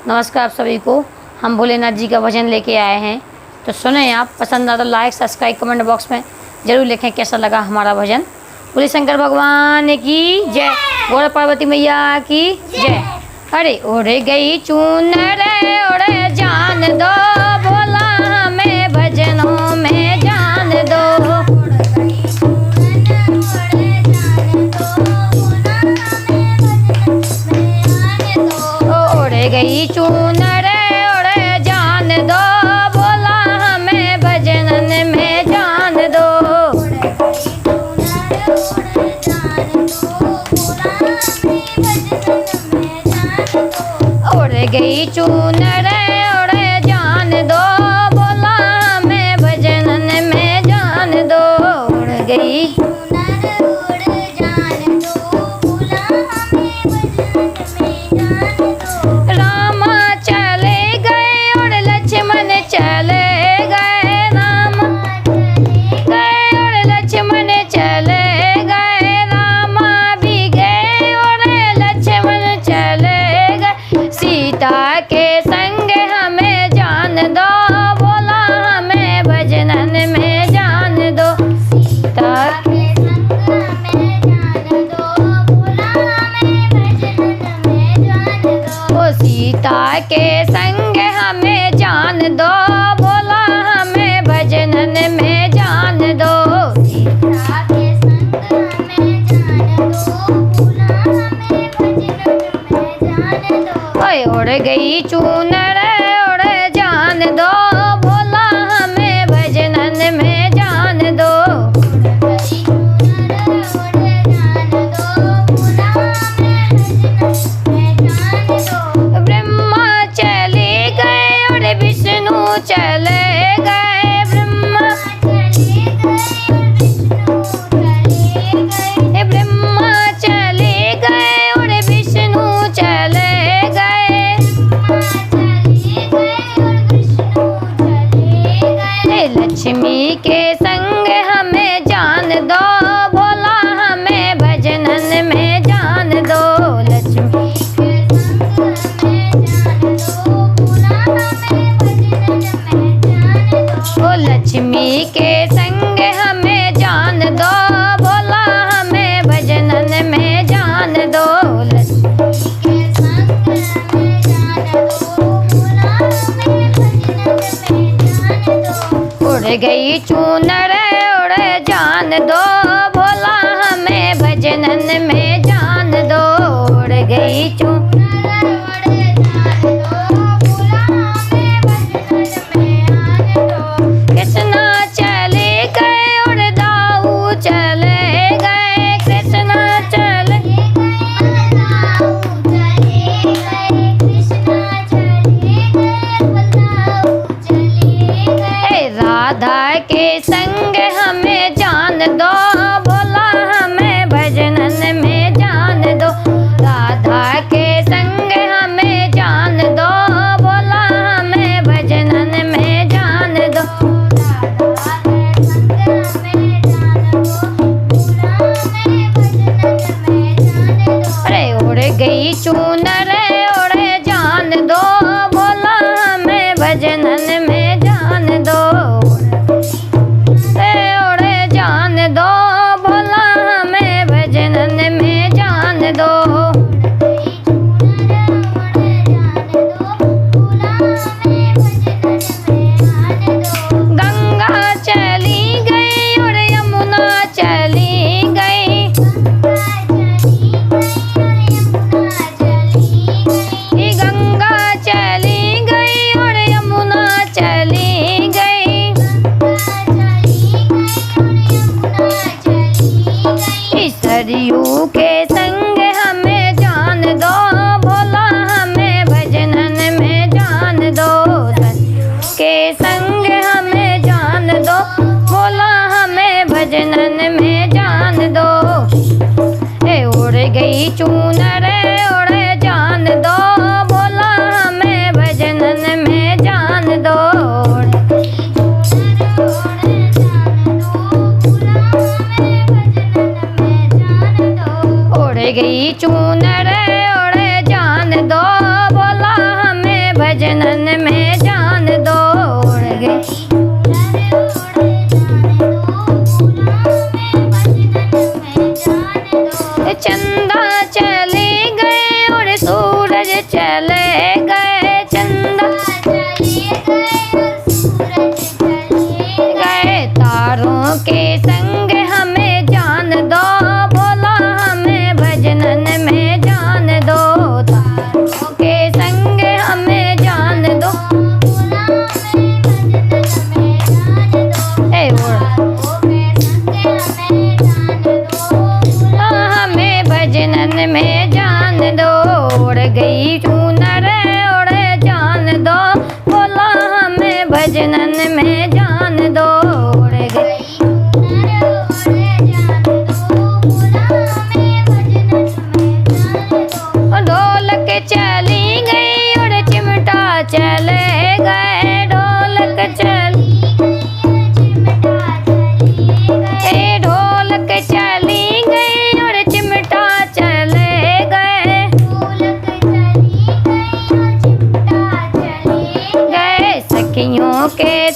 नमस्कार आप सभी को। हम भोलेनाथ जी का भजन लेके आए हैं, तो सुने आप। पसंद आता तो लाइक सब्सक्राइब कमेंट बॉक्स में ज़रूर लिखें कैसा लगा हमारा भजन। बोले शंकर भगवान की जय, गौर पार्वती मैया की जय। अरे उड़ गई चूनर उड़ जान दो, भोला हमें भजनों में जान दो। उड़ गई चूनर उड़ जान दो, भोला हमें भजनन में जान दो। उड़ गई चूनर उड़ जान दो, भोला हमें भजनन में जान दो। उड़ गई के संग हमें जान दो, भोला हमें भजनन में जान दो। सीता के संग हमें जान दो, भोला हमें भजनन में जान दो। ओ सीता के संग हमें जान दो, भोला हमें भजनन में जान दो। सीता के संग हमें जान दो, भोला हमें भजनन में जान दो। उड़ गई चूनर उड़ जान दो, भोला हमें भजनन में जान दो। ब्रह्मा चले गए और विष्णु चले गए, ब्रह्मा चले गए और विष्णु चले गए। लक्ष्मी के संग हमें जान दो, भोला हमें भजनन में जान दो। लक्ष्मी के संग हमें जान दो, भोला हमें भजनन में जान दो। ओ लक्ष्मी के संग हमें जान दो, भोला हमें भजनन में जान दो। लक्ष्मी के संग हमें जान दो, भोला हमें भजनन में जान दो। उड़ गई चूनर उड़ जान दो, भोला हमें भजनन में जान दो। उड़ गई चूनर उड़ जान दो, भोला हमें भजनन में जान दो। कृष्णा चले गए और दाऊ चले गए, कृष्णा चले गए दाऊ चले गए, कृष्णा चले गए दाऊ चले गए। राधा के संग हमें जान दो, भोला हमें भजनन में जान दो। राधा के संग हमें जान दो, भोला हमें भजनन में जान दो। राधा के संग हमें जान दो, भोला हमें भजनन में जान दो। अरे उड़ गई चूनर उड़ जान दो, भोला हमें भजनन में जान दो। के